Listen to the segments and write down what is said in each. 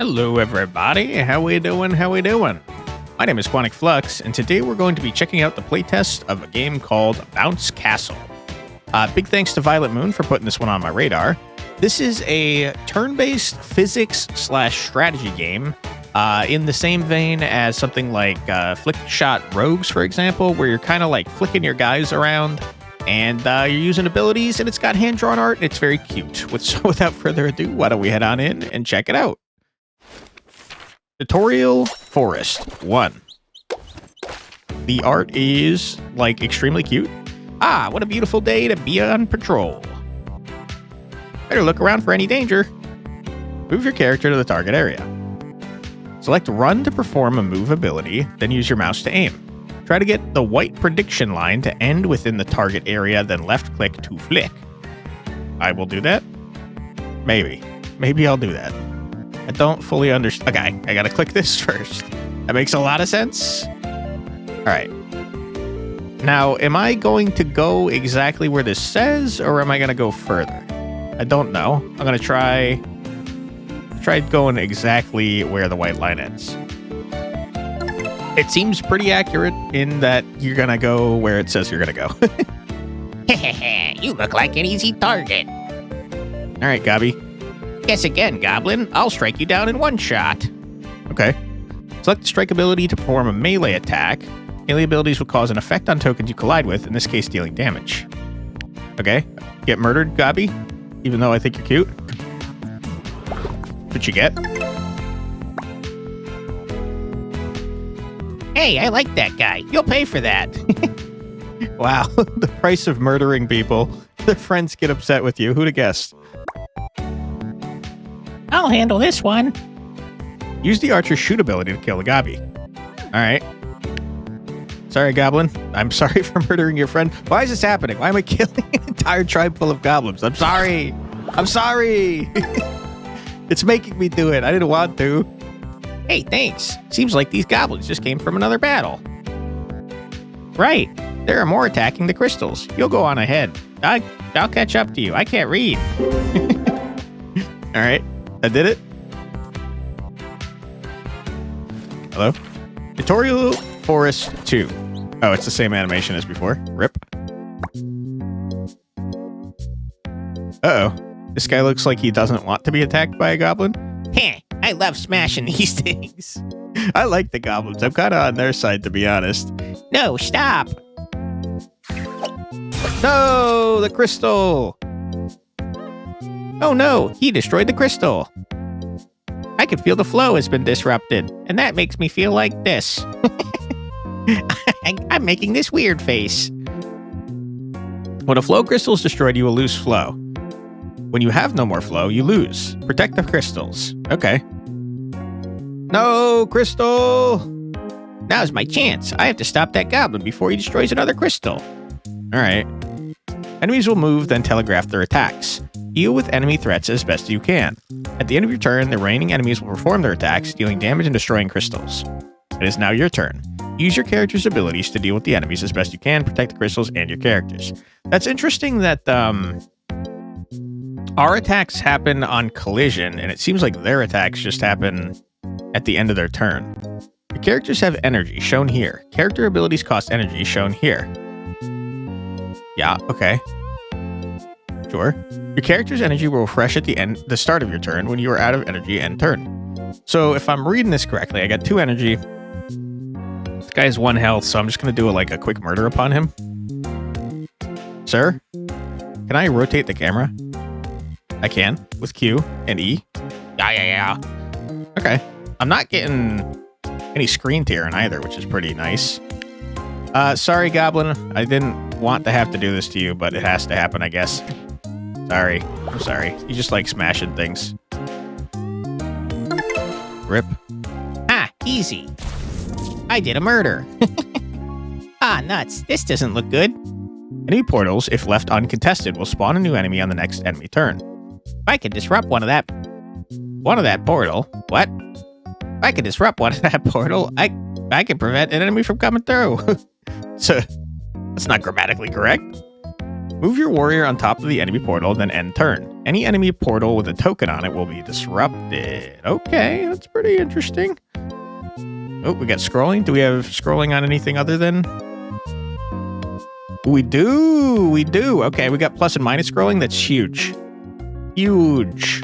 Hello, everybody. How we doing? My name is Quantic Flux, and today we're going to be checking out the playtest of a game called Bounce Castle. Big thanks to Violet Moon for putting this one on my radar. This is a turn-based physics/strategy game in the same vein as something like Flick Shot Rogues, for example, where you're kind of like flicking your guys around and you're using abilities, and it's got hand-drawn art, and it's very cute. So without further ado, why don't we head on in and check it out. Tutorial Forest 1. The art is, like, extremely cute. Ah, what a beautiful day to be on patrol. Better look around for any danger. Move your character to the target area. Select Run to perform a move ability, then use your mouse to aim. Try to get the white prediction line to end within the target area, then left-click to flick. I will do that. Maybe I'll do that. I don't fully understand. Okay, I gotta click this first. That makes a lot of sense. All right. Now, am I going to go exactly where this says, or am I gonna go further? I don't know. I'm gonna try going exactly where the white line ends. It seems pretty accurate in that you're gonna go where it says you're gonna go. You look like an easy target. All right, Gobby. Guess again, Goblin. I'll strike you down in one shot. Okay. Select the strike ability to perform a melee attack. Melee abilities will cause an effect on tokens you collide with, in this case dealing damage. Okay. Get murdered, Gobby, even though I think you're cute. What you get? Hey, I like that guy. You'll pay for that. Wow. The price of murdering people. Their friends get upset with you. Who'd have guessed? I'll handle this one. Use the archer's shoot ability to kill the Gobby. All right. Sorry, Goblin. I'm sorry for murdering your friend. Why is this happening? Why am I killing an entire tribe full of goblins? I'm sorry. It's making me do it. I didn't want to. Hey, thanks. Seems like these goblins just came from another battle. Right. There are more attacking the crystals. You'll go on ahead. I'll catch up to you. I can't read. All right. I did it. Hello? Tutorial Forest 2. Oh, it's the same animation as before. Rip. Uh-oh. This guy looks like he doesn't want to be attacked by a goblin. Heh, I love smashing these things. I like the goblins. I'm kind of on their side, to be honest. No, stop. No, the crystal. Oh no, he destroyed the crystal. I can feel the flow has been disrupted, and that makes me feel like this. I'm making this weird face. When a flow crystal is destroyed, you will lose flow. When you have no more flow, you lose. Protect the crystals. Okay. No, crystal! Now's my chance. I have to stop that goblin before he destroys another crystal. All right. Enemies will move, then telegraph their attacks. Deal with enemy threats as best you can. At the end of your turn, the remaining enemies will perform their attacks, dealing damage and destroying crystals. It is now your turn. Use your character's abilities to deal with the enemies as best you can, protect the crystals and your characters. That's interesting that our attacks happen on collision, and it seems like their attacks just happen at the end of their turn. Your characters have energy, shown here. Character abilities cost energy, shown here. Yeah, okay. Sure. Your character's energy will refresh at the start of your turn when you are out of energy end turn. So if I'm reading this correctly, I got 2 energy. This guy has 1 health, so I'm just going to do a quick murder upon him. Sir, can I rotate the camera? I can, with Q and E. Yeah. Okay. I'm not getting any screen tearing either, which is pretty nice. Sorry, Goblin. I didn't want to have to do this to you, but it has to happen, I guess. Sorry. I'm sorry. You just like smashing things. Rip. Ah, easy. I did a murder. Ah, nuts. This doesn't look good. Enemy portals, if left uncontested, will spawn a new enemy on the next enemy turn. If I can disrupt one of that portal. What? If I can disrupt one of that portal, I can prevent an enemy from coming through. So, that's not grammatically correct. Move your warrior on top of the enemy portal, then end turn. Any enemy portal with a token on it will be disrupted. Okay, that's pretty interesting. Oh, we got scrolling. Do we have scrolling on anything other than... We do. Okay, we got plus and minus scrolling. That's huge. Huge.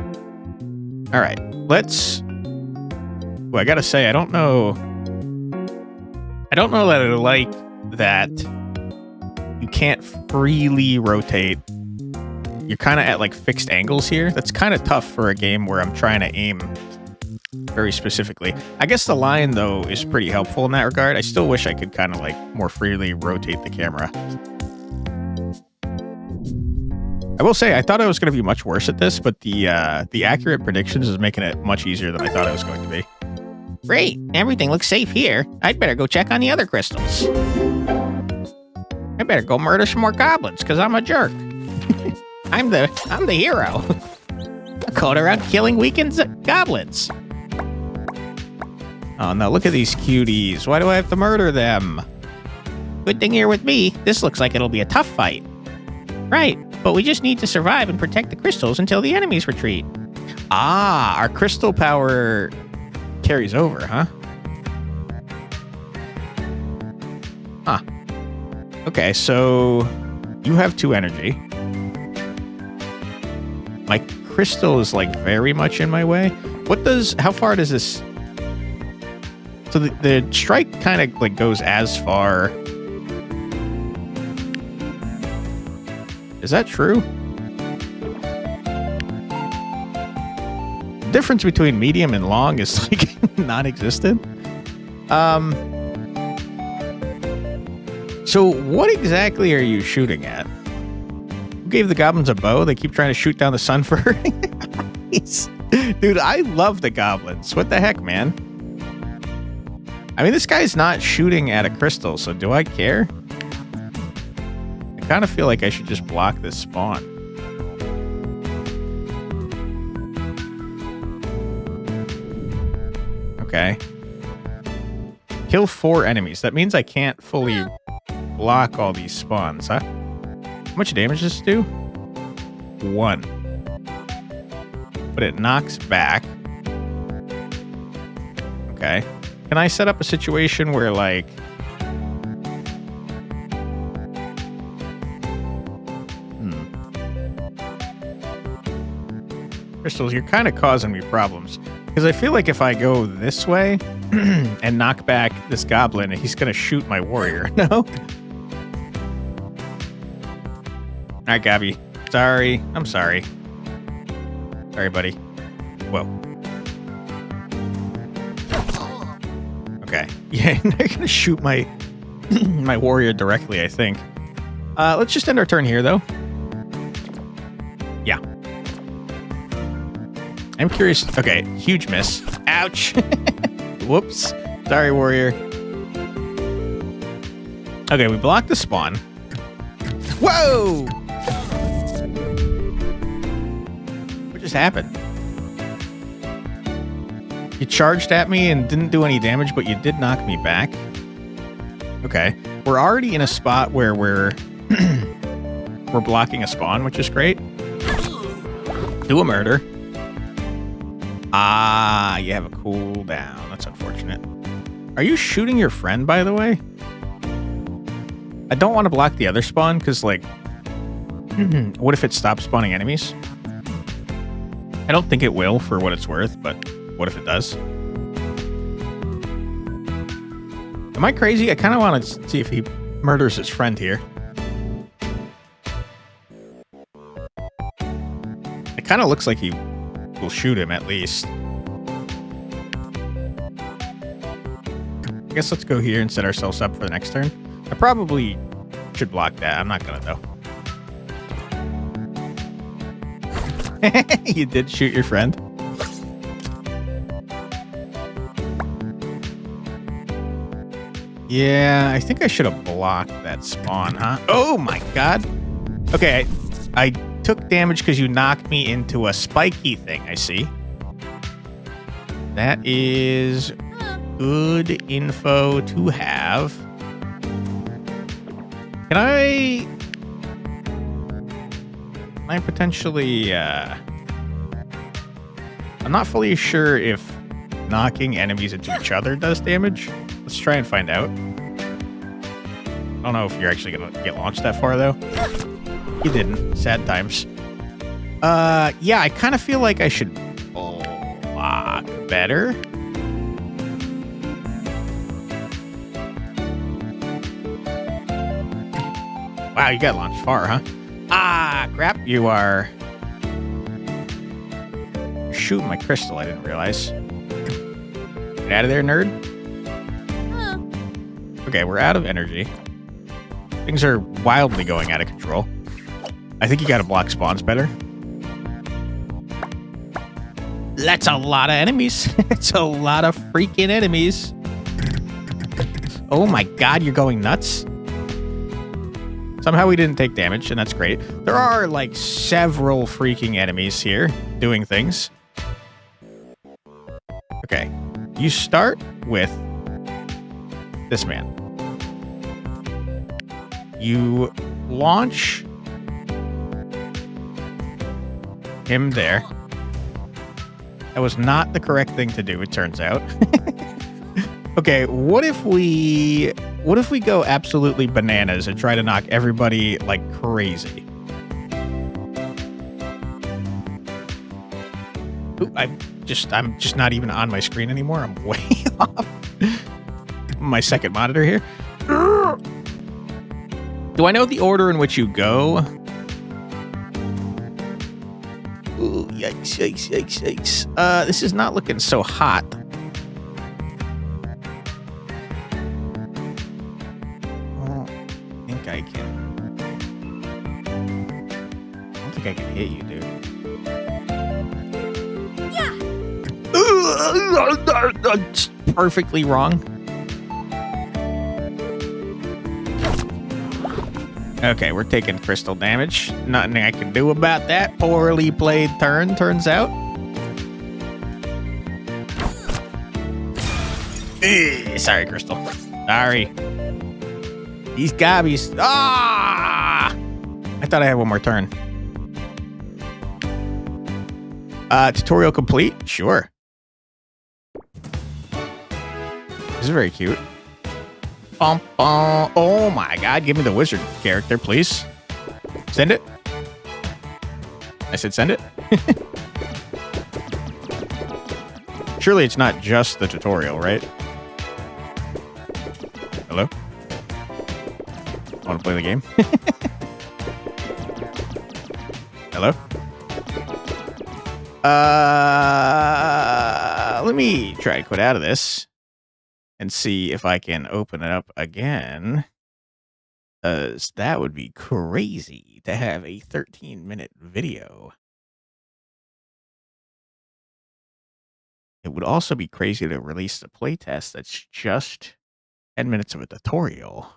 All right, let's... Well, I gotta say, I don't know that I like that you can't freely rotate. You're kind of at like fixed angles here. That's kind of tough for a game where I'm trying to aim very specifically. I guess the line, though, is pretty helpful in that regard. I still wish I could kind of like more freely rotate the camera. I will say, I thought I was going to be much worse at this, but the accurate predictions is making it much easier than I thought it was going to be. Great, everything looks safe here. I'd better go check on the other crystals. I better go murder some more goblins, because I'm a jerk. I'm the hero. I caught around killing weekend goblins. Oh no, look at these cuties. Why do I have to murder them? Good thing you're with me. This looks like it'll be a tough fight. Right, but we just need to survive and protect the crystals until the enemies retreat. Ah, our crystal power carries over, huh? Huh. Okay, so you have 2 energy. My crystal is like very much in my way. How far does this... So the strike kind of like goes as far... Is that true? The difference between medium and long is like non-existent. So what exactly are you shooting at? Who gave the goblins a bow? They keep trying to shoot down the sun for Dude, I love the goblins. What the heck, man? I mean, this guy's not shooting at a crystal, so do I care? I kind of feel like I should just block this spawn. Okay. Kill 4 enemies. That means I can't fully block all these spawns, huh? How much damage does this do? 1. But it knocks back. Okay. Can I set up a situation where, like... Crystals, you're kind of causing me problems. Because I feel like if I go this way and knock back this goblin, he's going to shoot my warrior. No? Alright, Gabby. Sorry. I'm sorry. Sorry, buddy. Whoa. Okay. Yeah, they're going to shoot my my warrior directly, I think. Let's just end our turn here, though. Yeah. I'm curious. Okay, huge miss. Ouch. Whoops. Sorry, warrior. Okay, we blocked the spawn. Whoa! What just happened? You charged at me and didn't do any damage, but you did knock me back. Okay. We're already in a spot where we're blocking a spawn, which is great. Do a murder. Ah, you have a cooldown. That's unfortunate. Are you shooting your friend, by the way? I don't want to block the other spawn, because, like, what if it stops spawning enemies? I don't think it will, for what it's worth, but what if it does? Am I crazy? I kind of want to see if he murders his friend here. It kind of looks like he will shoot him, at least. I guess let's go here and set ourselves up for the next turn. I probably should block that. I'm not gonna, though. You did shoot your friend? Yeah, I think I should have blocked that spawn, huh? Oh my god! Okay, I took damage because you knocked me into a spiky thing, I see. That is good info to have. Can I... I potentially, I'm not fully sure if knocking enemies into each other does damage. Let's try and find out. I don't know if you're actually gonna get launched that far, though. You didn't. Sad times. Yeah, I kind of feel like I should block better. Wow, you got launched far, huh? Ah, crap. You are shooting my crystal, I didn't realize. Get out of there, nerd. Okay, we're out of energy. Things are wildly going out of control. I think you gotta block spawns better. That's a lot of enemies. It's a lot of freaking enemies. Oh my god, you're going nuts. Somehow we didn't take damage, and that's great. There are, like, several freaking enemies here doing things. Okay. You start with this man. You launch him there. That was not the correct thing to do, it turns out. Okay, what if we go absolutely bananas and try to knock everybody like crazy? Ooh, I'm just not even on my screen anymore. I'm way off my second monitor here. Do I know the order in which you go? Ooh, yikes, yikes, yikes, yikes. This is not looking so hot. I don't think I can hit you, dude. Yeah. Perfectly wrong. Okay, we're taking crystal damage. Nothing I can do about that. Poorly played turn, turns out. Sorry, Crystal. Sorry. These gobbies. Ah! I thought I had one more turn. Tutorial complete? Sure. This is very cute. Bum, bum. Oh my god, give me the wizard character, please. Send it. I said send it. Surely it's not just the tutorial, right? Hello? Want to play the game? Hello? Let me try to quit out of this and see if I can open it up again. That would be crazy to have a 13-minute video. It would also be crazy to release the playtest that's just 10 minutes of a tutorial.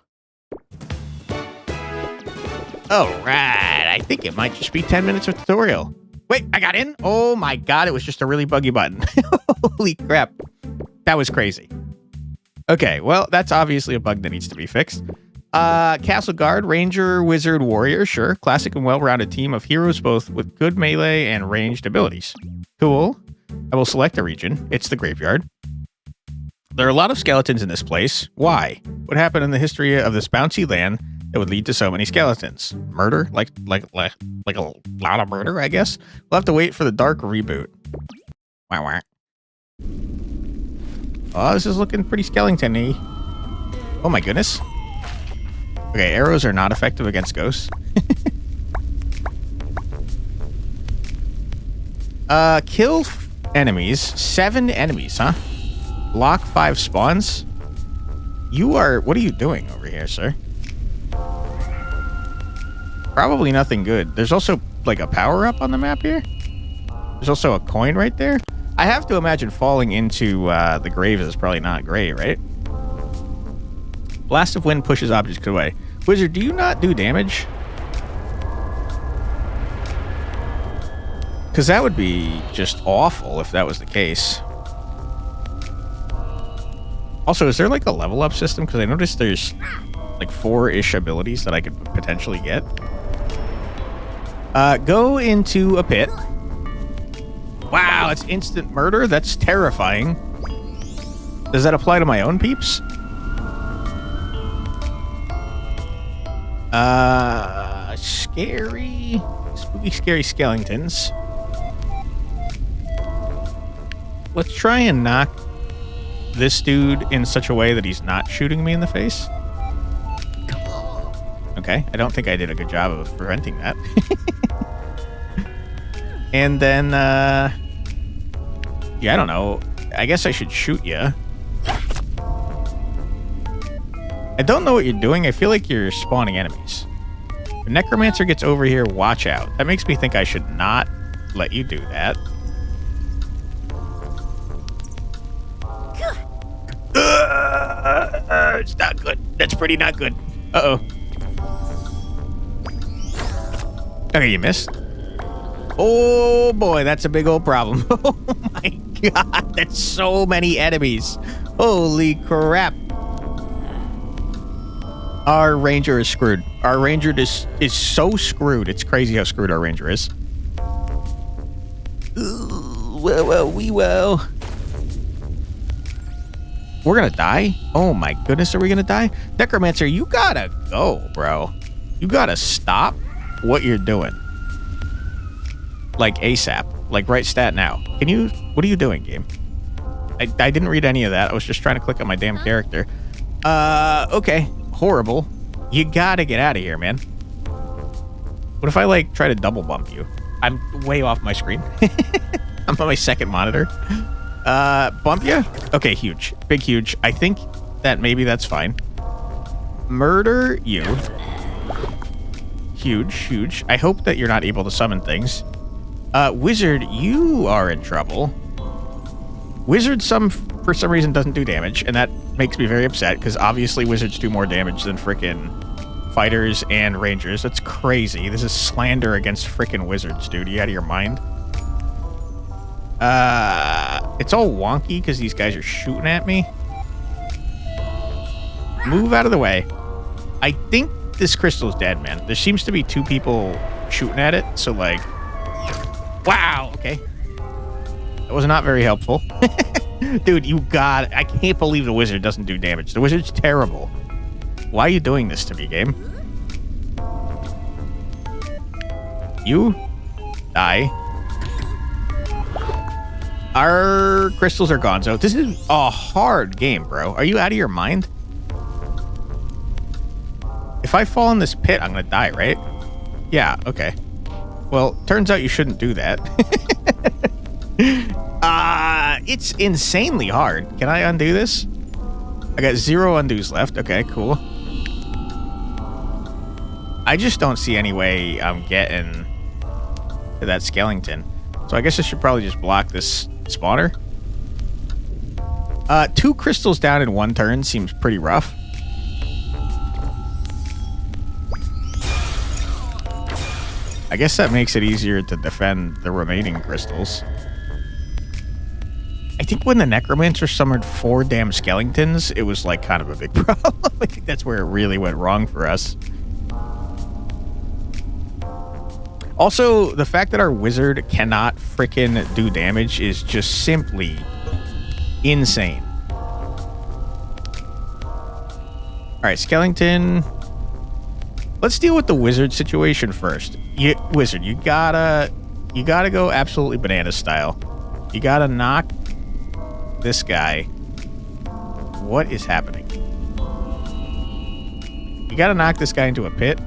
All right, I think it might just be 10 minutes of tutorial. Wait, I got in? Oh my god, it was just a really buggy button. Holy crap. That was crazy. Okay, well, that's obviously a bug that needs to be fixed. Castle Guard, Ranger, Wizard, Warrior, sure. Classic and well-rounded team of heroes, both with good melee and ranged abilities. Cool. I will select a region. It's the graveyard. There are a lot of skeletons in this place. Why? What happened in the history of this bouncy land that would lead to so many skeletons? Murder? Like a lot of murder, I guess? We'll have to wait for the dark reboot. Wah, wah. Oh, this is looking pretty skeleton-y. Oh my goodness. Okay, arrows are not effective against ghosts. Kill enemies. 7 enemies, huh? Block 5 spawns. What are you doing over here, sir? Probably nothing good. There's also like a power-up on the map here. There's also a coin right there. I have to imagine falling into the grave is probably not great, right? Blast of Wind pushes objects away. Wizard, do you not do damage? Because that would be just awful if that was the case. Also, is there like a level up system? Because I noticed there's like 4-ish abilities that I could potentially get. Go into a pit. Wow, it's instant murder? That's terrifying. Does that apply to my own peeps? Scary. Spooky, scary skeletons. Let's try and knock this dude in such a way that he's not shooting me in the face. Okay, I don't think I did a good job of preventing that. And then, yeah, I don't know. I guess I should shoot you. I don't know what you're doing. I feel like you're spawning enemies. If the necromancer gets over here, watch out. That makes me think I should not let you do that. It's not good. That's pretty not good. Uh-oh. Okay, you missed. Oh, boy, that's a big old problem. Oh, my God. That's so many enemies. Holy crap. Our ranger is screwed. Our ranger is so screwed. It's crazy how screwed our ranger is. Ooh, well. We're gonna die? Oh my goodness, are we gonna die? Necromancer, you gotta go, bro. You gotta stop what you're doing. Like ASAP. Like right stat now. Can you... What are you doing, game? I didn't read any of that. I was just trying to click on my damn character. Okay. Horrible. You gotta get out of here, man. What if I, like, try to double bump you? I'm way off my screen. I'm on my second monitor. Bump you? Okay, huge. Big huge. I think that maybe that's fine. Murder you. Huge. I hope that you're not able to summon things. Wizard, you are in trouble. Wizard, for some reason, doesn't do damage, and that makes me very upset, because obviously wizards do more damage than frickin' fighters and rangers. That's crazy. This is slander against frickin' wizards, dude. Are you out of your mind? It's all wonky because these guys are shooting at me. Move out of the way. I think this crystal's dead, man. There seems to be two people shooting at it, so like... Wow, okay. That was not very helpful. Dude, you got... I can't believe the wizard doesn't do damage. The wizard's terrible. Why are you doing this to me, game? You... Die. Our crystals are gone, so this is a hard game, bro. Are you out of your mind? If I fall in this pit, I'm gonna die, right? Yeah, okay. Well, turns out you shouldn't do that. It's insanely hard. Can I undo this? I got 0 undos left. Okay, cool. I just don't see any way I'm getting to that skeleton. So I guess I should probably just block this spawner. 2 crystals down in 1 turn seems pretty rough. I guess that makes it easier to defend the remaining crystals. I think when the necromancer summoned 4 damn skeletons, it was like kind of a big problem. I think that's where it really went wrong for us. Also, the fact that our wizard cannot frickin' do damage is just simply insane. Alright, skeleton. Let's deal with the wizard situation first. Wizard, you gotta go absolutely banana style. You gotta knock this guy. What is happening? You gotta knock this guy into a pit.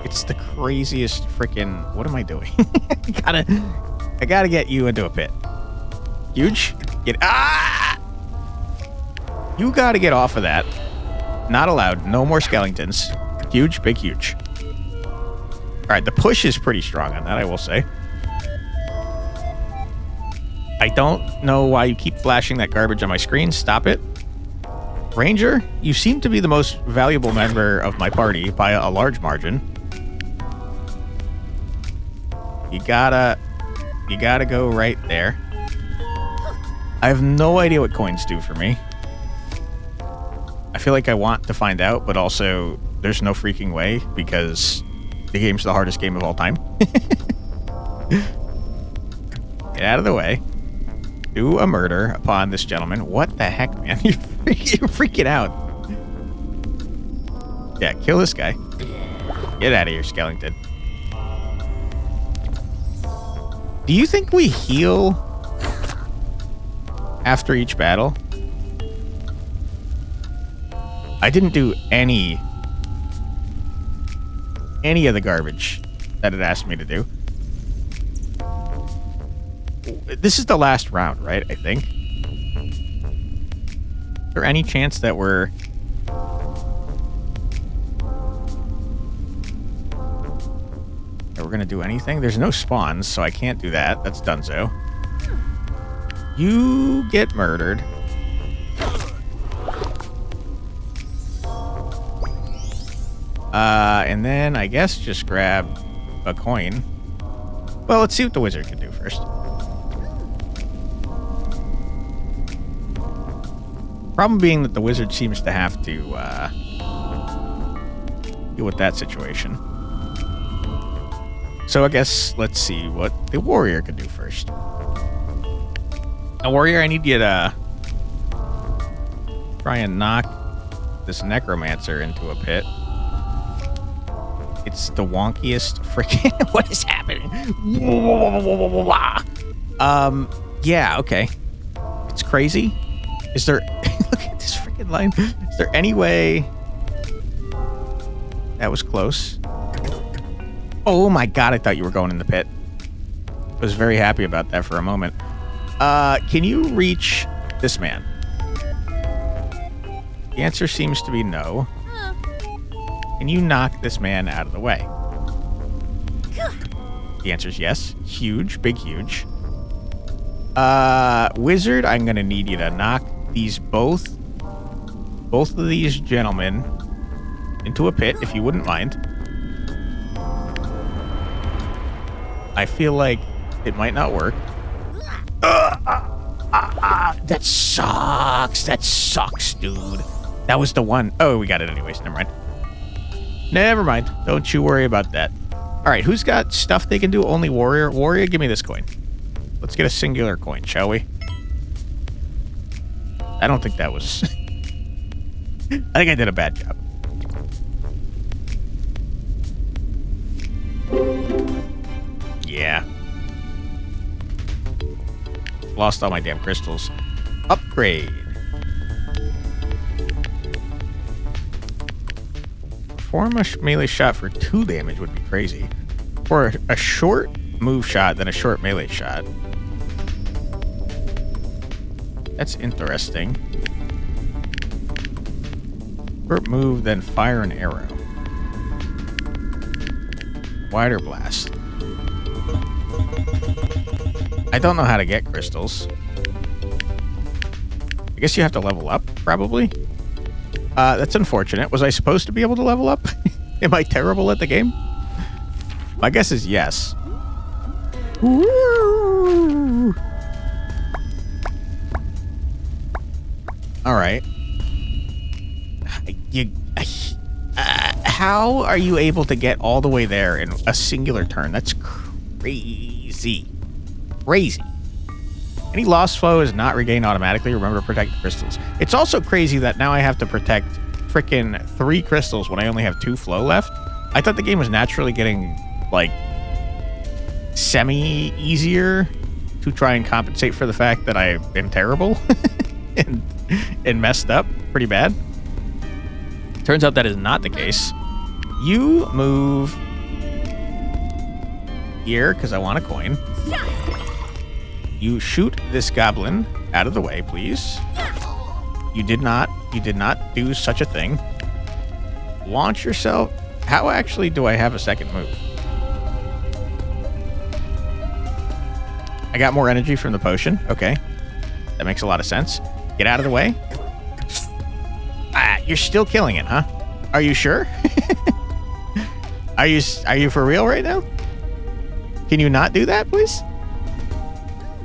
It's the craziest freaking... What am I doing? I gotta get you into a pit. Huge. You gotta get off of that. Not allowed. No more skeletons. Huge, big, huge. Alright, the push is pretty strong on that, I will say. I don't know why you keep flashing that garbage on my screen. Stop it. Ranger, you seem to be the most valuable member of my party by a large margin. You gotta go right there. I have no idea what coins do for me. I feel like I want to find out, but also there's no freaking way because The game's the hardest game of all time. Get out of the way. Do a murder upon this gentleman. What the heck, man? You're freaking out. Yeah, kill this guy. Get out of here, skeleton. Do you think we heal after each battle? I didn't do any of the garbage that it asked me to do. This is the last round, right? I think. Is there any chance that we're gonna do anything? There's no spawns, so I can't do that. That's donezo. You get murdered. And then I guess just grab a coin. Well, let's see what the wizard can do first. Problem being that the wizard seems to have to deal with that situation. So I guess let's see what the warrior can do first. Now, warrior, I need you to try and knock this necromancer into a pit. It's the wonkiest freaking... What is happening? Yeah, okay. It's crazy. Is there... Look at this freaking line. Is there any way... That was close. Oh my god, I thought you were going in the pit. I was very happy about that for a moment. Can you reach this man? The answer seems to be no. Can you knock this man out of the way? The answer is yes. Huge, big huge. Wizard, I'm gonna need you to knock these both of these gentlemen into a pit, if you wouldn't mind. I feel like it might not work. That sucks. That sucks, dude. That was the one. Oh, we got it anyways. Never mind. Never mind. Don't you worry about that. All right, who's got stuff they can do? Only warrior. Warrior, give me this coin. Let's get a singular coin, shall we? I don't think that was... I think I did a bad job. Yeah. Lost all my damn crystals. Upgrade. Perform a melee shot for 2 damage would be crazy. Or a short move shot, then a short melee shot. That's interesting. Short move, then fire an arrow. Wider blast. I don't know how to get crystals. I guess you have to level up, probably. That's unfortunate. Was I supposed to be able to level up? Am I terrible at the game? My guess is yes. Woo! All right. How are you able to get all the way there in a singular turn? That's crazy. Crazy. Any lost flow is not regained automatically. Remember to protect the crystals. It's also crazy that now I have to protect frickin' 3 crystals when I only have 2 flow left. I thought the game was naturally getting, like, semi-easier to try and compensate for the fact that I am terrible and messed up pretty bad. Turns out that is not the case. You move here because I want a coin. You shoot this goblin out of the way, please. You did not do such a thing. Launch yourself. How actually do I have a second move? I got more energy from the potion. Okay. That makes a lot of sense. Get out of the way. Ah, you're still killing it, huh? Are you sure? Are you for real right now? Can you not do that, please?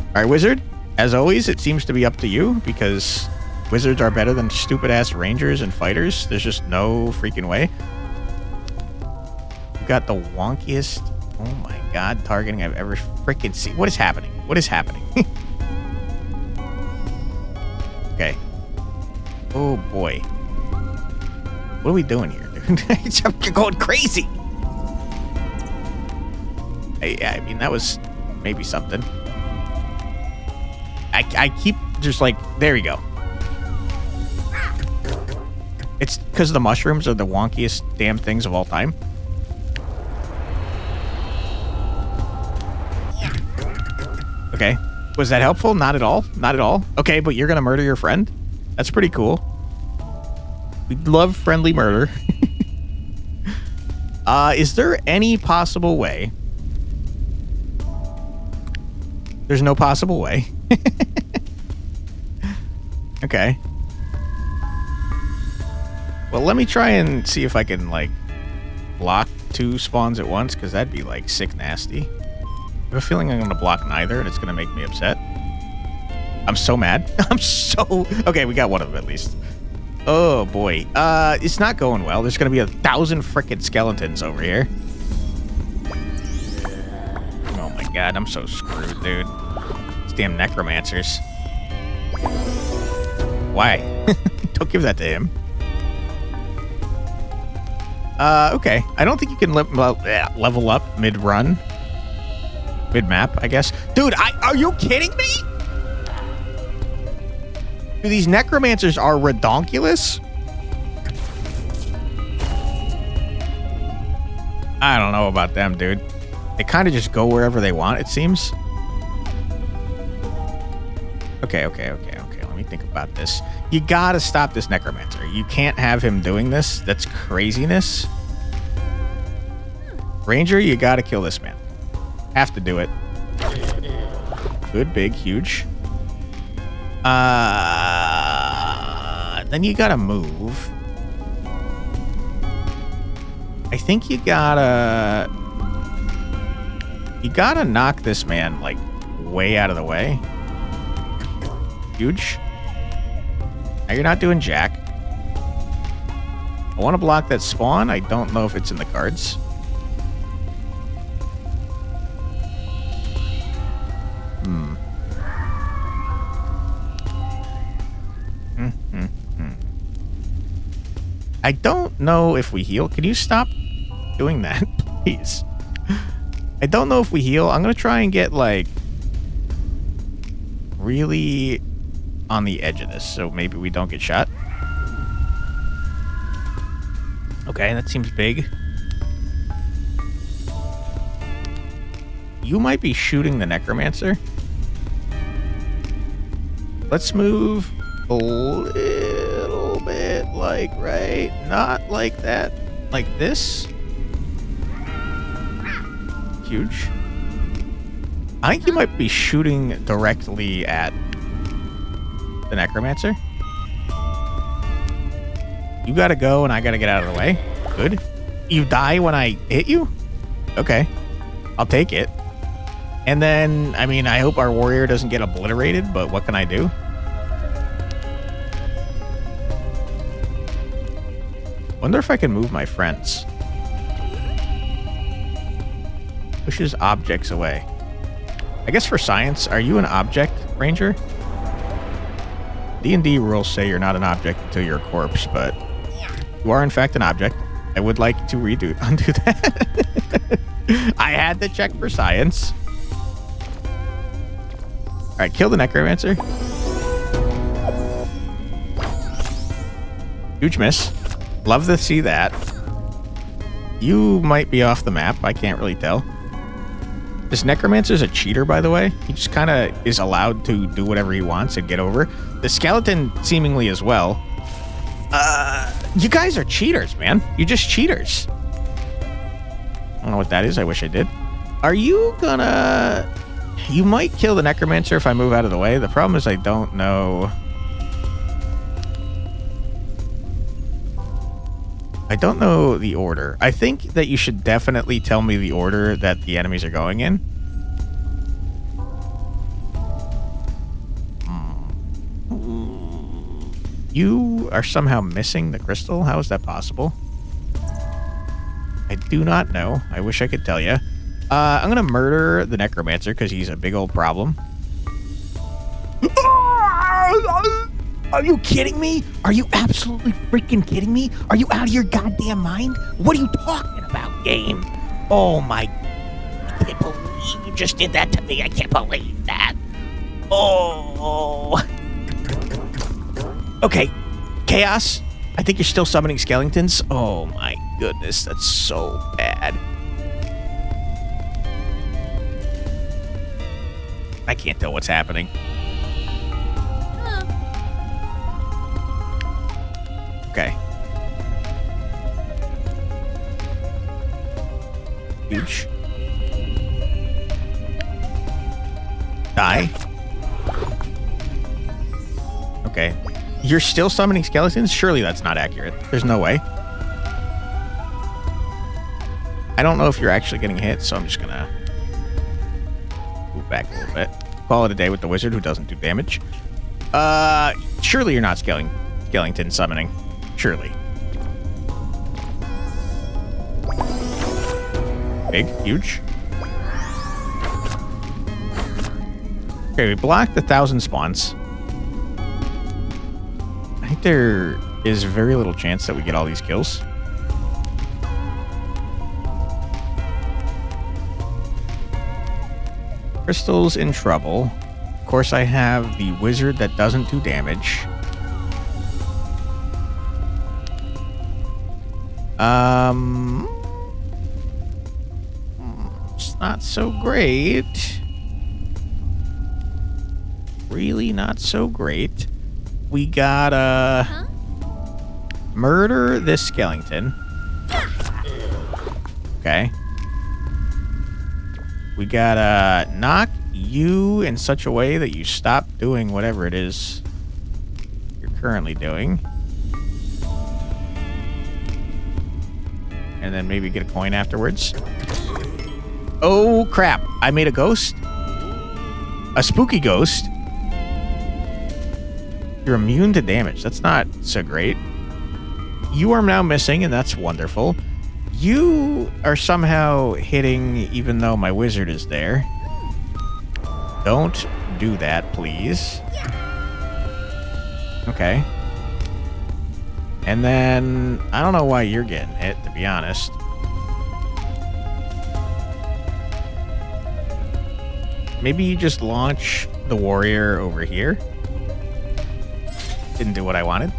All right, wizard. As always, it seems to be up to you because wizards are better than stupid-ass rangers and fighters. There's just no freaking way. got the wonkiest, oh my god, targeting I've ever freaking seen. What is happening? What is happening? Okay. Oh boy. What are we doing here, dude? You're going crazy. I mean, that was maybe something. I keep just like, there you go. It's because the mushrooms are the wonkiest damn things of all time. Okay. Was that helpful? Not at all. Not at all. Okay, but you're going to murder your friend? That's pretty cool. We love friendly murder. Is there any possible way? There's no possible way. Okay. Well, let me try and see if I can, like, block 2 spawns at once, because that'd be, like, sick nasty. I have a feeling I'm going to block neither, and it's going to make me upset. I'm so mad. I'm so... Okay, we got one of them, at least. Oh, boy. It's not going well. There's going to be 1,000 frickin' skeletons over here. Oh, my God. I'm so screwed, dude. These damn necromancers. Why? Don't give that to him. Okay. I don't think you can level up mid-run. Mid-map, I guess. Dude, are you kidding me? Dude, these necromancers are redonkulous. I don't know about them, dude. They kind of just go wherever they want, it seems. Okay. Let me think about this. You gotta stop this necromancer. You can't have him doing this. That's craziness. Ranger, you gotta kill this man. Have to do it. Good, big, huge. Then you gotta move. I think you gotta knock this man, like, way out of the way. Huge. Now you're not doing jack. I want to block that spawn. I don't know if it's in the cards. I don't know if we heal. Can you stop doing that, please? I don't know if we heal. I'm going to try and get, like, really on the edge of this, so maybe we don't get shot. Okay, that seems big. You might be shooting the necromancer. Let's move a little bit, like, right? Not like that. Like this. Huge. I think you might be shooting directly at the necromancer. You gotta go and I gotta get out of the way. Good. You die when I hit you? Okay. I'll take it. And then, I mean, I hope our warrior doesn't get obliterated, but what can I do? Wonder if I can move my friends. Pushes objects away. I guess for science, are you an object, Ranger? D&D rules say you're not an object until you're a corpse, but you are in fact an object. I would like to undo that. I had to check for science. Alright, kill the necromancer. Huge miss. Love to see that. You might be off the map. I can't really tell. This necromancer's a cheater, by the way. He just kind of is allowed to do whatever he wants and get over. The skeleton seemingly as well. You guys are cheaters, man. You're just cheaters. I don't know what that is. I wish I did. Are you gonna... You might kill the necromancer if I move out of the way. The problem is I don't know... I don't know the order. I think that you should definitely tell me the order that the enemies are going in. You are somehow missing the crystal? How is that possible? I do not know. I wish I could tell you. I'm gonna murder the necromancer because he's a big old problem. Are you kidding me? Are you absolutely freaking kidding me? Are you out of your goddamn mind? What are you talking about, game? Oh my... I can't believe you just did that to me. I can't believe that. Oh. Okay. Chaos. I think you're still summoning skeletons. Oh my goodness. That's so bad. I can't tell what's happening. Okay. Huge. Die. Okay. You're still summoning skeletons? Surely that's not accurate. There's no way. I don't know if you're actually getting hit, so I'm just gonna move back a little bit. Call it a day with the wizard who doesn't do damage. Surely you're not skeleton summoning. Surely. Big, huge. Okay, we blocked 1,000 spawns. I think there is very little chance that we get all these kills. Crystal's in trouble. Of course, I have the wizard that doesn't do damage. It's not so great. Really not so great. We gotta murder this skeleton. Okay. We gotta knock you in such a way that you stop doing whatever it is you're currently doing. And then maybe get a coin afterwards. Oh, crap. I made a ghost. A spooky ghost. You're immune to damage. That's not so great. You are now missing, and that's wonderful. You are somehow hitting even though my wizard is there. Don't do that, please. Okay. And then, I don't know why you're getting hit, to be honest. Maybe you just launch the warrior over here. Didn't do what I wanted.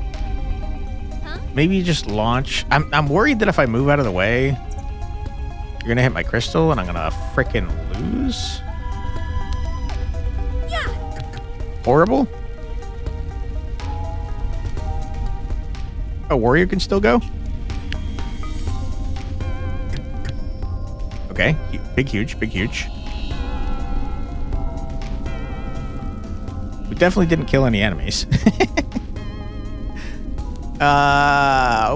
Maybe you just launch... I'm worried that if I move out of the way, you're gonna hit my crystal and I'm gonna frickin' lose. Horrible. A warrior can still go? Okay. Big, huge. Big, huge. We definitely didn't kill any enemies.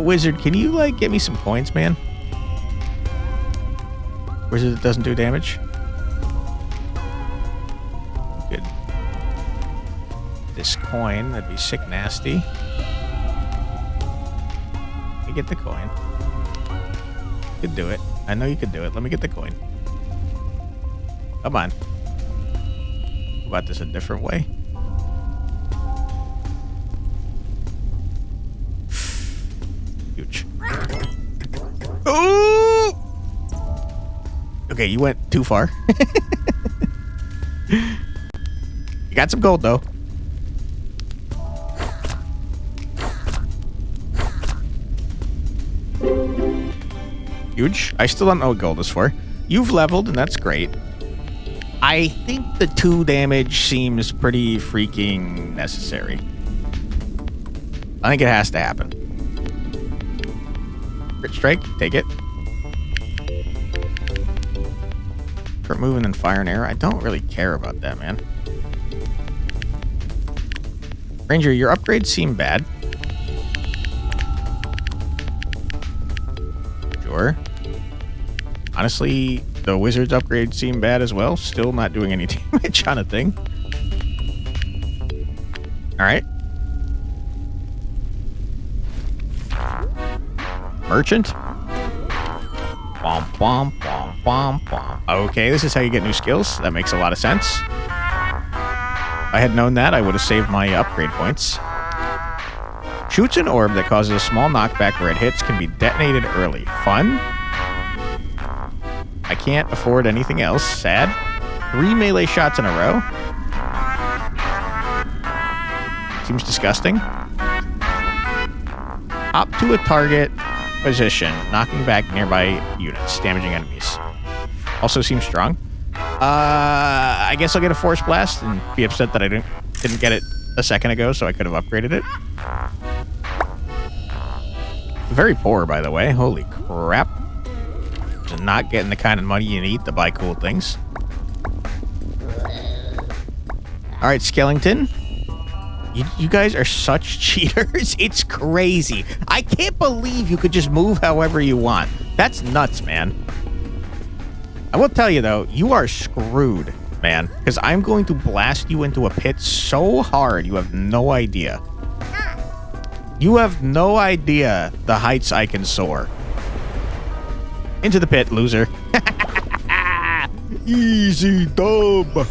Wizard, can you, like, get me some coins, man? Wizard that doesn't do damage? Good. This coin, that'd be sick nasty. Let me get the coin. You could do it. I know you could do it. Let me get the coin. Come on. How about this a different way? Huge. Ooh! Okay, you went too far. You got some gold, though. Huge. I still don't know what gold is for. You've leveled, and that's great. I think the 2 damage seems pretty freaking necessary. I think it has to happen. Crit strike, take it. Crit movement and fire and air. I don't really care about that, man. Ranger, your upgrades seem bad. Sure. Honestly, the wizard's upgrades seem bad as well. Still not doing any damage on a thing. Alright. Merchant. Womp, womp, womp, womp. Okay, this is how you get new skills. That makes a lot of sense. If I had known that, I would have saved my upgrade points. Shoots an orb that causes a small knockback where it hits, can be detonated early. Fun. I can't afford anything else. Sad. 3 melee shots in a row. Seems disgusting. Hop to a target position, knocking back nearby units, damaging enemies. Also seems strong. I guess I'll get a Force Blast and be upset that I didn't get it a second ago, so I could have upgraded it. Very poor, by the way. Holy crap. Just not getting the kind of money you need to buy cool things. Alright, Skellington. You guys are such cheaters. It's crazy. I can't believe you could just move however you want. That's nuts, man. I will tell you, though, you are screwed, man. Because I'm going to blast you into a pit so hard you have no idea. You have no idea the heights I can soar. Into the pit, loser. Easy dub. All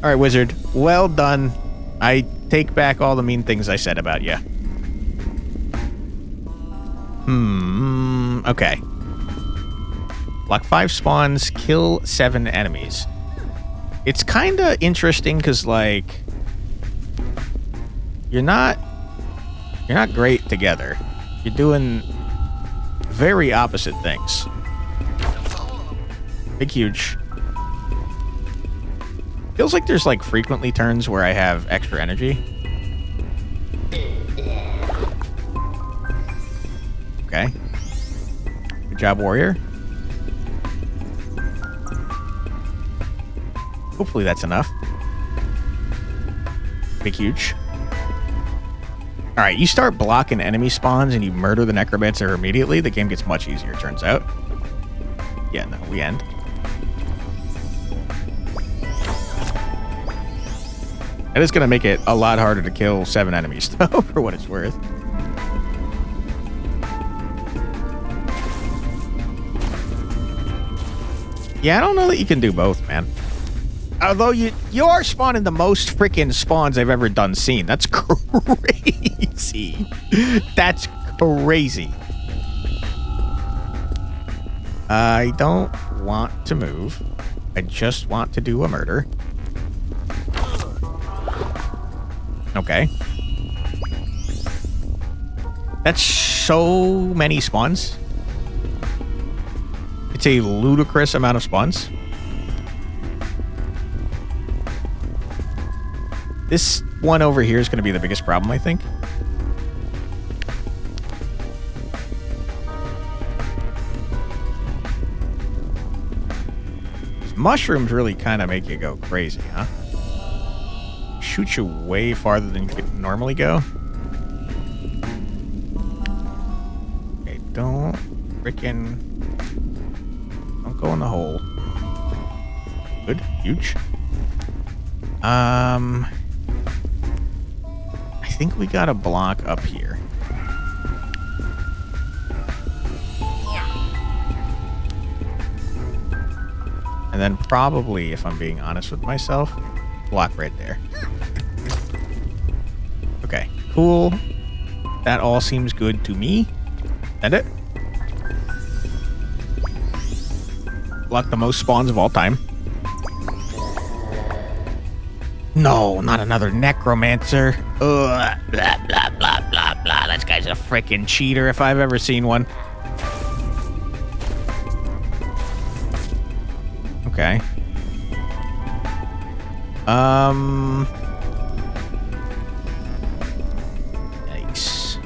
right, wizard. Well done. I take back all the mean things I said about you. Okay. Block 5 spawns, kill 7 enemies. It's kind of interesting because, like, you're not great together. You're doing very opposite things. Big, huge. Feels like there's, like, frequently turns where I have extra energy. Okay. Good job, warrior. Hopefully that's enough. Big, huge. Alright, you start blocking enemy spawns and you murder the necromancer immediately, the game gets much easier, turns out. Yeah, no, we end. That is going to make it a lot harder to kill 7 enemies, though, for what it's worth. Yeah, I don't know that you can do both, man. Although you are spawning the most freaking spawns I've ever done seen. That's crazy. That's crazy. I don't want to move. I just want to do a murder. Okay. That's so many spawns. It's a ludicrous amount of spawns. This one over here is going to be the biggest problem, I think. These mushrooms really kind of make you go crazy, huh? Shoot you way farther than you could normally go. Okay, don't frickin'... Don't go in the hole. Good, huge. I think we got a block up here. And then probably, if I'm being honest with myself, block right there. Okay, cool. That all seems good to me. That it? Block the most spawns of all time. No, not another necromancer. Ugh, blah, blah, blah, blah, blah. This guy's a freaking cheater if I've ever seen one. Okay. Yikes.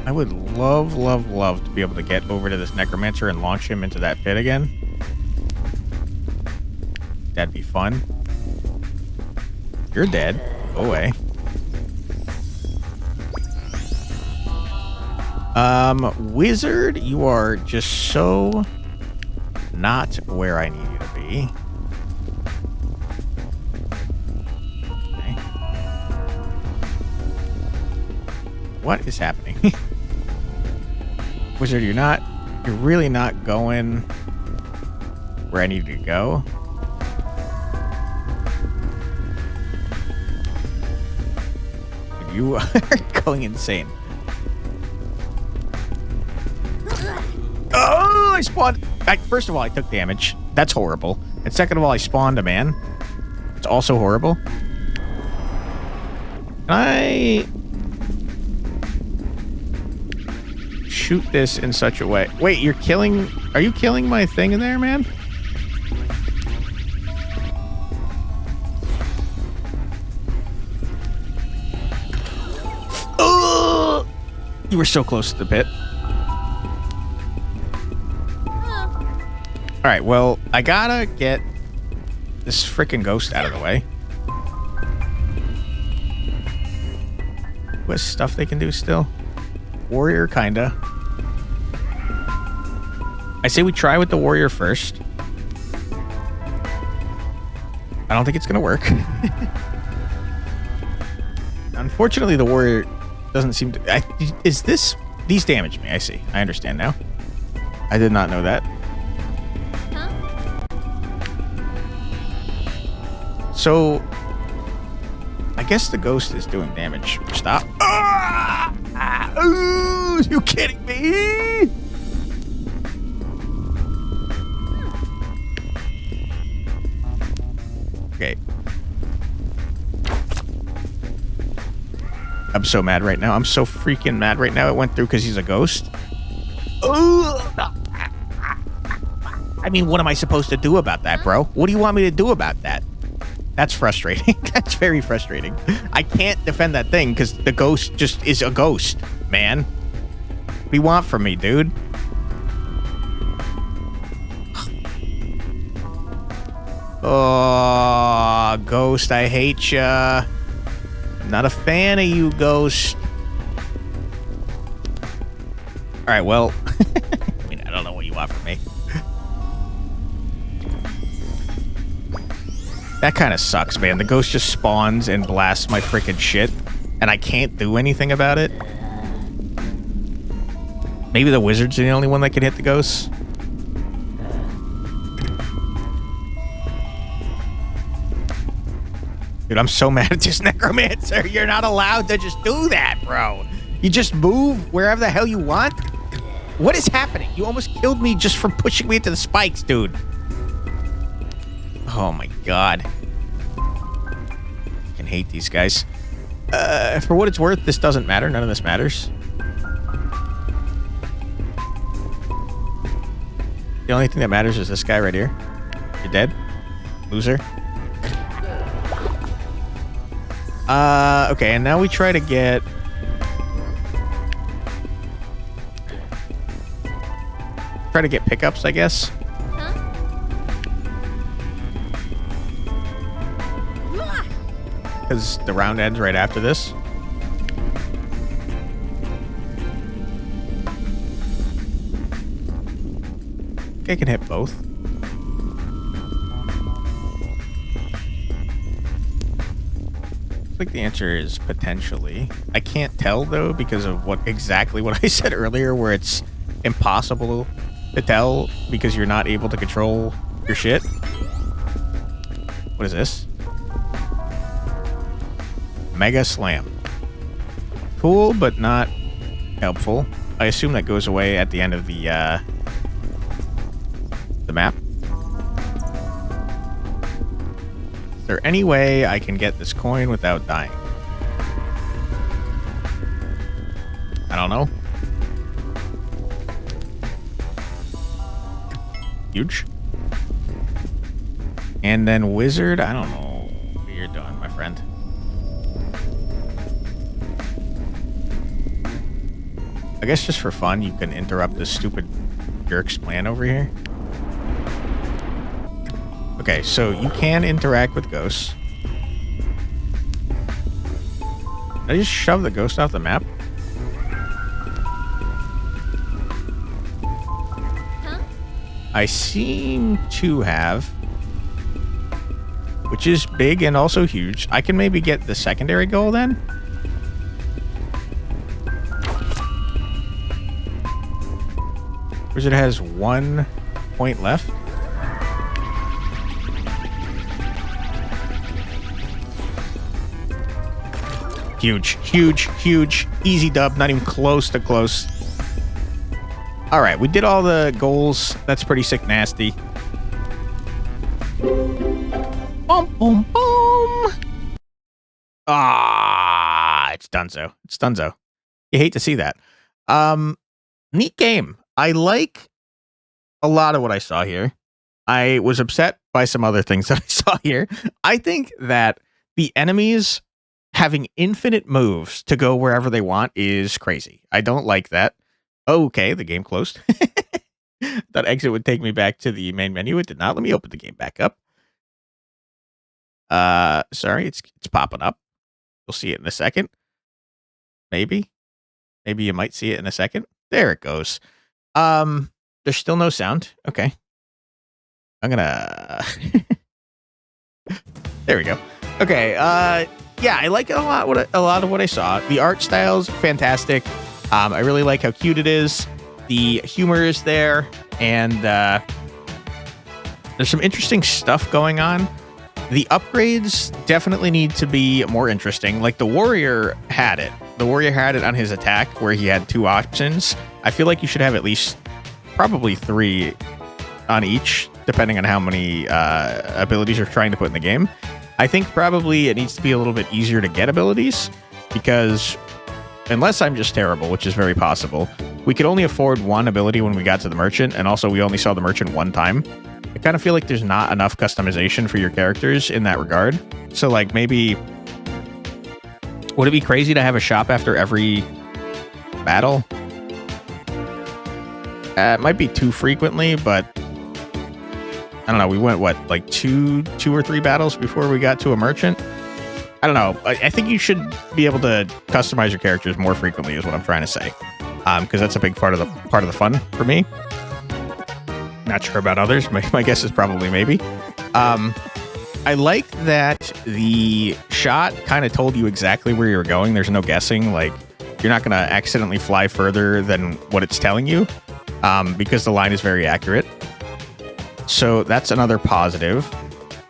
I would love, love, love to be able to get over to this necromancer and launch him into that pit again. That'd be fun. You're dead. Go away. Wizard, you are just so not where I need you to be. Okay. What is happening? Wizard, you're really not going where I need to go. You are going insane. Oh, I spawned. First of all, I took damage. That's horrible. And second of all, I spawned a man. It's also horrible. Can I shoot this in such a way? Wait, you're killing... Are you killing my thing in there, man? Oh! You were so close to the pit. Alright, well, I gotta get this freaking ghost out of the way. What stuff they can do still? Warrior, kinda. I say we try with the warrior first. I don't think it's gonna work. Unfortunately, the warrior doesn't seem to... Is this... These damage me, I see. I understand now. I did not know that. So, I guess the ghost is doing damage. Stop. Are you kidding me? Okay. I'm so mad right now. I'm so freaking mad right now. It went through because he's a ghost. I mean, what am I supposed to do about that, bro? What do you want me to do about that? That's frustrating. That's very frustrating. I can't defend that thing because the ghost just is a ghost, man. What do you want from me, dude? Oh, ghost, I hate ya. Not a fan of you, ghost. All right, well, I mean, I don't know what you want from me. That kind of sucks, man. The ghost just spawns and blasts my freaking shit, and I can't do anything about it. Maybe the wizard's the only one that can hit the ghosts. Dude, I'm so mad at this necromancer. You're not allowed to just do that, bro. You just move wherever the hell you want. What is happening? You almost killed me just for pushing me into the spikes, dude. Oh my god. I can hate these guys. For what it's worth, this doesn't matter. None of this matters. The only thing that matters is this guy right here. You're dead. Loser. Okay, and now we try to get... Try to get pickups, I guess. Because the round ends right after this. I can hit both. Looks like the answer is potentially. I can't tell though because of exactly what I said earlier, where it's impossible to tell because you're not able to control your shit. What is this? Mega Slam. Cool, but not helpful. I assume that goes away at the end of the map. Is there any way I can get this coin without dying? I don't know. Huge. And then wizard, I don't know what you're doing, my friend. I guess just for fun, you can interrupt this stupid jerk's plan over here. Okay, so you can interact with ghosts. Did I just shove the ghost off the map? Huh? I seem to have. Which is big and also huge. I can maybe get the secondary goal then? Wizard has 1 point left. Huge, huge, huge. Easy dub. Not even close to close. All right, we did all the goals. That's pretty sick nasty. Boom, boom, boom. Ah, it's donezo. It's donezo. You hate to see that. Neat game. I like a lot of what I saw here. I was upset by some other things that I saw here. I think that the enemies having infinite moves to go wherever they want is crazy. I don't like that. Okay, the game closed. That exit would take me back to the main menu. It did not. Let me open the game back up. Sorry, it's popping up. You'll see it in a second. Maybe you might see it in a second. There it goes. There's still no sound. Okay. I'm gonna. There we go. Okay. Yeah, I like it a lot. A lot of what I saw. The art style's fantastic. I really like how cute it is. The humor is there, and there's some interesting stuff going on. The upgrades definitely need to be more interesting. Like the warrior had it. The warrior had it on his attack where he had 2 options. I feel like you should have at least probably 3 on each, depending on how many abilities you're trying to put in the game. I think probably it needs to be a little bit easier to get abilities because unless I'm just terrible, which is very possible, we could only afford 1 ability when we got to the merchant, and also we only saw the merchant 1 time. I kind of feel like there's not enough customization for your characters in that regard. So like maybe, would it be crazy to have a shop after every battle? It might be too frequently, but I don't know. We went, what, like two or 3 battles before we got to a merchant? I don't know. I think you should be able to customize your characters more frequently is what I'm trying to say. Because that's a big part of the fun for me. Not sure about others. My guess is probably maybe. I like that the shot kind of told you exactly where you were going. There's no guessing. Like, you're not going to accidentally fly further than what it's telling you because the line is very accurate. So that's another positive.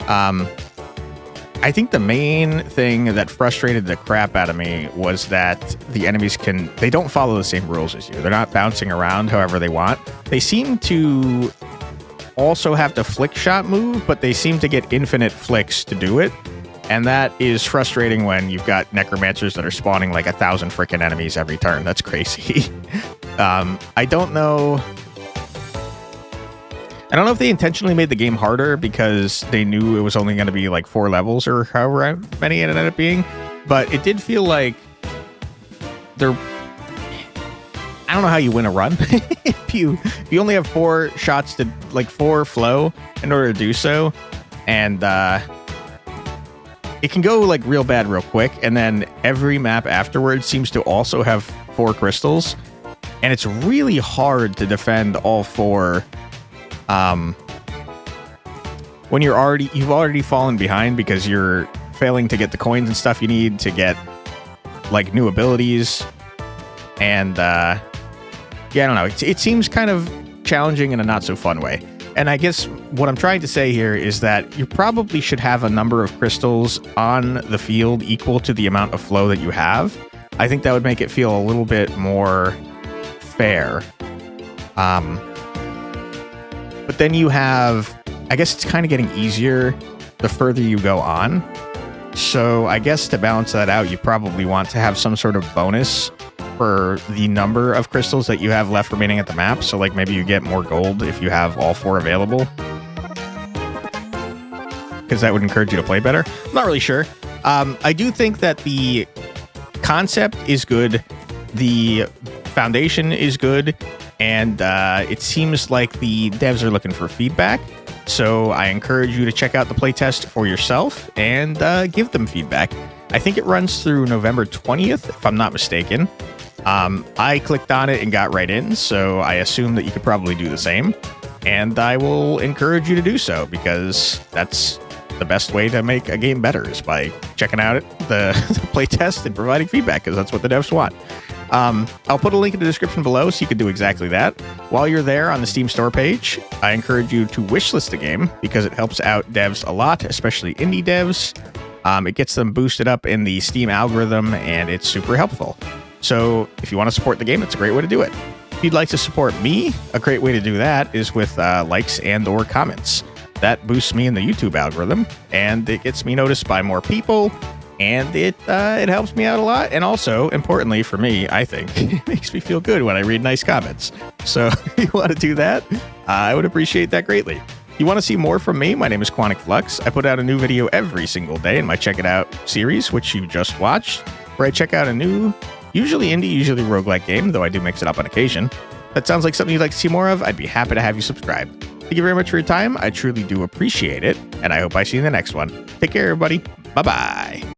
I think the main thing that frustrated the crap out of me was that the enemies they don't follow the same rules as you. They're not bouncing around however they want. They seem to also have to flick shot move, but they seem to get infinite flicks to do it. And that is frustrating when you've got necromancers that are spawning like 1,000 freaking enemies every turn. That's crazy. I don't know if they intentionally made the game harder because they knew it was only going to be like 4 levels or however many it ended up being, but it did feel like I don't know how you win a run. if you only have 4 shots to, like 4 flow in order to do so, and it can go like real bad real quick, and then every map afterwards seems to also have 4 crystals, and it's really hard to defend all 4 when you've already fallen behind because you're failing to get the coins and stuff you need to get like new abilities. And yeah, I don't know. It seems kind of challenging in a not so fun way. And I guess what I'm trying to say here is that you probably should have a number of crystals on the field equal to the amount of flow that you have. I think that would make it feel a little bit more fair. But then you have, I guess it's kind of getting easier the further you go on. So I guess to balance that out, you probably want to have some sort of bonus for the number of crystals that you have left remaining at the map. So like maybe you get more gold if you have all 4 available. Because that would encourage you to play better. I'm not really sure. I do think that the concept is good. The foundation is good. And it seems like the devs are looking for feedback. So I encourage you to check out the playtest for yourself and give them feedback. I think it runs through November 20th, if I'm not mistaken. I clicked on it and got right in, so I assume that you could probably do the same. And I will encourage you to do so, because that's the best way to make a game better, is by checking out the playtest and providing feedback, because that's what the devs want. I'll put a link in the description below so you can do exactly that. While you're there on the Steam store page, I encourage you to wishlist the game because it helps out devs a lot, especially indie devs. It gets them boosted up in the Steam algorithm, and it's super helpful. So if you want to support the game, it's a great way to do it. If you'd like to support me, a great way to do that is with likes and or comments. That boosts me in the YouTube algorithm, and it gets me noticed by more people, and it helps me out a lot. And also, importantly for me, I think, it makes me feel good when I read nice comments. So if you want to do that, I would appreciate that greatly. If you want to see more from me, my name is Quantic Flux. I put out a new video every single day in my Check It Out series, which you just watched, where I check out a new, usually indie, usually roguelike game, though I do mix it up on occasion. If that sounds like something you'd like to see more of, I'd be happy to have you subscribe. Thank you very much for your time. I truly do appreciate it, and I hope I see you in the next one. Take care, everybody. Bye-bye.